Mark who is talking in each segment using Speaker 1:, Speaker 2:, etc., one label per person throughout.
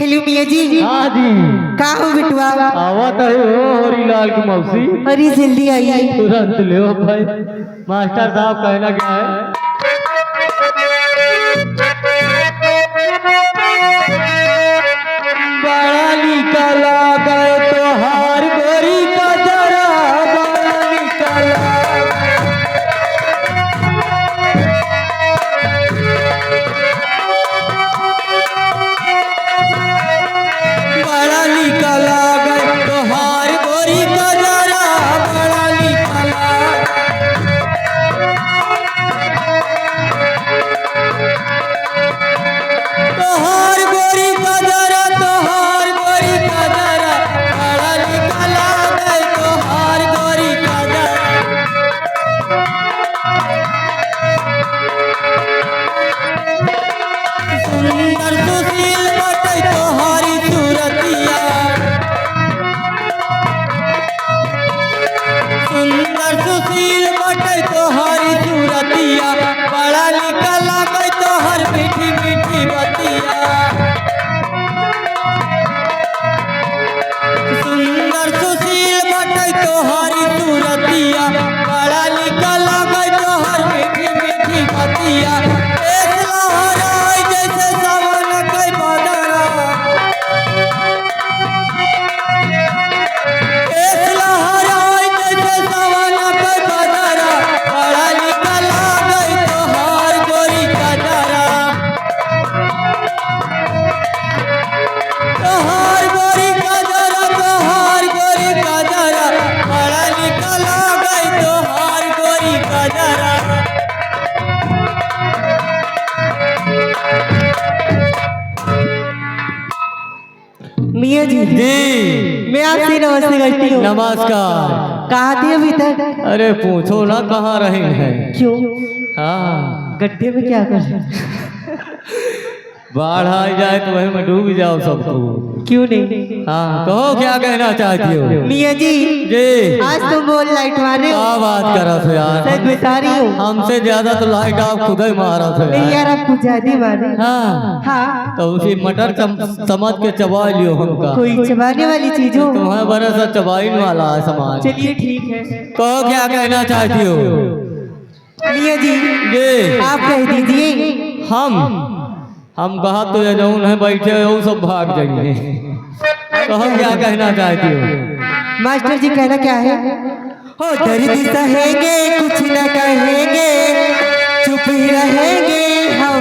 Speaker 1: Hello मियाँ जी।
Speaker 2: हाँ जी।
Speaker 1: कहाँ हो बिटवा?
Speaker 2: आवत है हो हरीलाल की मौसी।
Speaker 1: अरे जल्दी आइए।
Speaker 2: तुरंत ले हो भाई। मास्टर साहब कहना क्या है? बड़ा निकला गए तो हार गोरी का जरा बड़ा निकला। बड़ा निकला गए तो हार गोरी का जरा बड़ा निकला। तोहार गोरी का जरा तोहार गोरी का जरा बड़ा निकला गए तोहार गोरी का जरा। सुंदर सुशील बटे तोहारी सूरतिया। सुंदर सुशील बटे तोहारी सूरतिया बड़ा निकला गए तोहर मीठी मीठी बतिया। सुंदर सुशील बटे तोहारी सूरतिया बड़ा निकला गए तोहर मीठी मीठी बतिया। एक लहराए जैसे सावन के बदरा। एक लहराए जैसे सावन के बदरा बड़ा निकला गए तोहार गोरी का जरा। तोहार गोरी का जरा तोहार गोरी का जरा बड़ा निकला गए तोहार गोरी का जरा।
Speaker 1: मियाँ जी
Speaker 2: जी
Speaker 1: मैं आपसे नमस्ते करती हूँ।
Speaker 2: नमस्कार।
Speaker 1: कहाँ थे अभी तक?
Speaker 2: अरे पूछो ना कहाँ रहे हैं।
Speaker 1: क्यों?
Speaker 2: हाँ
Speaker 1: गड्ढे में क्या कर रहे हैं?
Speaker 2: बाढ़ आ जाए तो वही में डूब जाओ सबको।
Speaker 1: क्यों नहीं?
Speaker 2: हाँ कहो क्या कहना चाहती हो?
Speaker 1: मियाँ जी
Speaker 2: जी
Speaker 1: आज तुम बोल लाइट मारे हो।
Speaker 2: क्या बात करा थे यार?
Speaker 1: सच बता रही हो।
Speaker 2: हमसे ज्यादा तो लाइट आप खुद ही मारा थे
Speaker 1: नहीं
Speaker 2: यार।
Speaker 1: यार आप कुछ ज्यादा मारे।
Speaker 2: हाँ
Speaker 1: हाँ
Speaker 2: तो उसी मटर समझ के चबा लियो हमका।
Speaker 1: कोई चबाने वाली चीज हो।
Speaker 2: तुम्हें बड़ा सा चबाइन वाला है सामान।
Speaker 1: चलिए ठीक है।
Speaker 2: कहो क्या कहना चाहती हो?
Speaker 1: मियाँ जी
Speaker 2: जी
Speaker 1: आप कह दीजिए।
Speaker 2: हम कहा तो ये जौन है बैठे हो सब भाग जाइए। कहो क्या कहना चाहती हो?
Speaker 1: मास्टर जी कहना क्या है? हो दर्द सहेंगे कुछ न कहेंगे चुप ही रहेंगे हम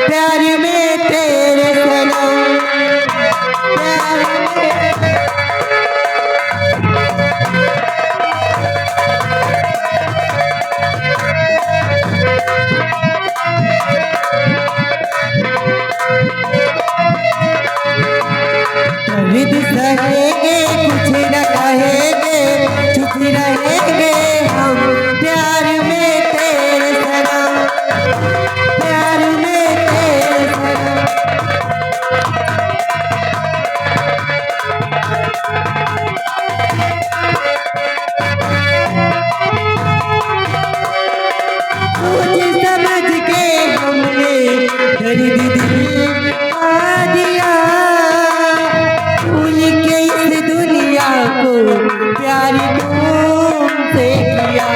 Speaker 1: प्यार में तेरे सनम। प्यार में दर्द सहेंगे कुछ न कहेंगे चुप ही रहेंगे हम प्यार में तेरे सनम। प्यार में तेरे सनम। सोच समझ के हमने दर्द दिल आ दिया भूल के इस दुनिया को प्यार तुमसे किया।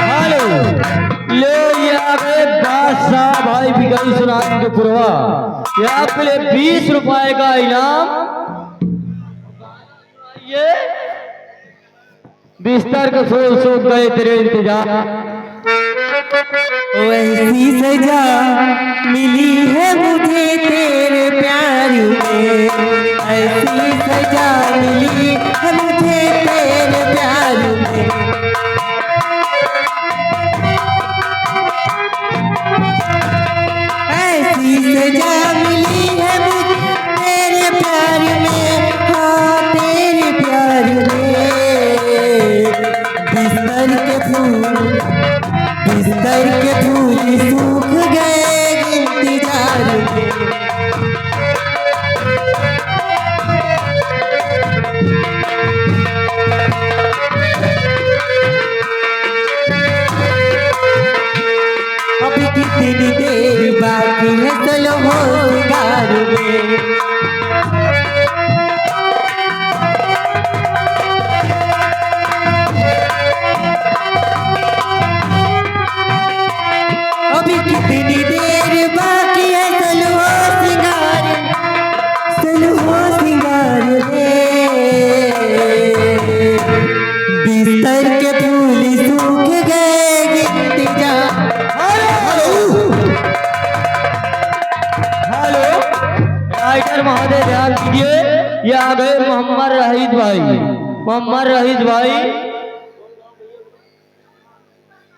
Speaker 2: हेलो ले ये आपके बादशाह भाई बिगड़ी सुनान के पुरवा ये आपके लिए 20 रुपए का इनाम। ये बिस्तर को सो गए तेरे इंतजार।
Speaker 1: वैसी सजा मिली है मुझे तेरे प्यार में। ऐसी सजा मिली है मुझे तेरे प्यार में। ऐसी सजा मिली है मुझे तेरे प्यार में। हाँ तेरे प्यार में। बिस्तर के फूल सूख गए इंतजार में। की है चलो हो सिंगार में। अभी कितनी देर बाकी है चलो हो सिंगार, चलो हो सिंगार रे। बिस्तर के फूल सूख गए गिनती जा।
Speaker 2: हेलो राइटर महोदय ध्यान दीजिए, ये आ गए मोहम्मद रहीद भाई। मोहम्मद रहीद भाई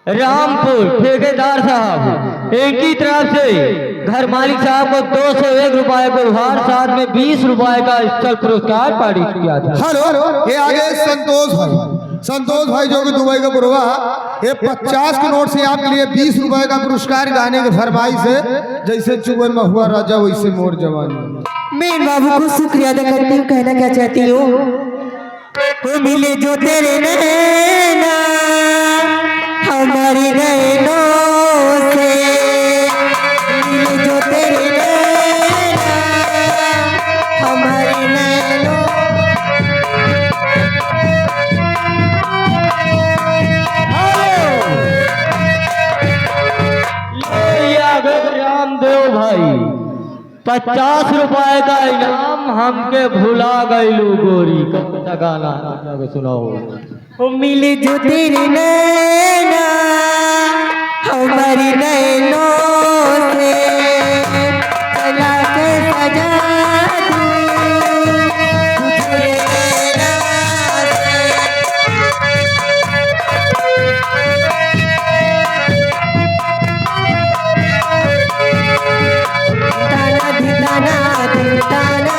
Speaker 2: रामपुर ठेकेदार साहब, इनकी तरफ से घर मालिक साहब को 201 रुपए को उपहार, साथ में 20 रुपए का स्थल पुरस्कार पारित किया था।
Speaker 3: हेलो, ये आगे संतोष भाई। संतोष भाई जो कि दुबई का पुरवा, ये 50 के नोट से आपके लिए 20 रुपए का पुरस्कार गाने के फरमाइश है। जैसे चुगन में हुआ राजा वैसे मोर जवानी।
Speaker 1: मैं बाबू को शुक्रिया अदा करती हूँ। कहना क्या चाहती हूँ? वो मिले जो तेरे नैना हमारी नैनों से, मिले जो तेरे नैना हमारी नैनों।
Speaker 2: ये आ गए रामदेव भाई, 50 रुपए का इनाम हमके भुला गईलू गोरी। कब तक गाना सुनाओ?
Speaker 1: वो मिले जो तेरे नैना हमारी नैनों से, चला के सजा दूं तुझे नैना से। ताना धिताना धिताना,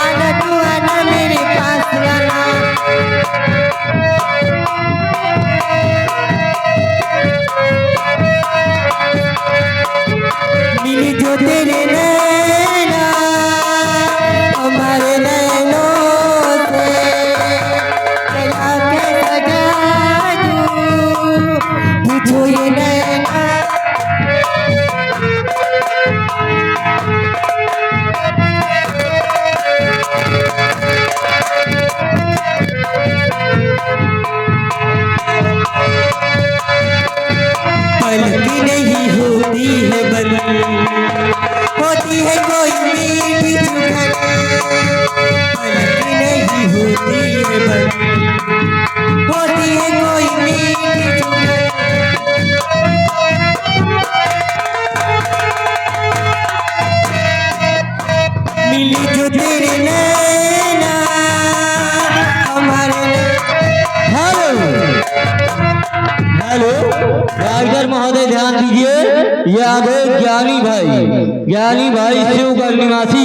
Speaker 1: आना तू आना मेरे पास आना। मिली जो तेरे नैना हमारे नैनों से, चला के सजा दूं तुझो ये नैना। पलकी नहीं होती है बन, होती है कोई मीठी चुभन। पलकी नहीं होती है बन, होती है कोई मीठी चुभन। मिली जो तेरे नैना हमारे।
Speaker 2: हेलो राइटर महोदय ध्यान दीजिए, ये आ गए ज्ञानी भाई। ज्ञानी भाई शिवगढ़ निवासी,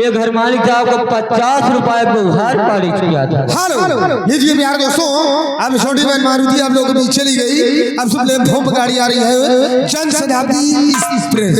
Speaker 2: ये घर मालिक साहब को 50 रुपए को उपहार पारित किया था।
Speaker 3: हेलो, लीजिए प्यारे दोस्तों, अब छोटी बहन मारुति आप लोगों के बीच चली गई। अब सब प्लेटफॉर्म पर गाड़ी आ रही है, जन शताब्दी एक्सप्रेस।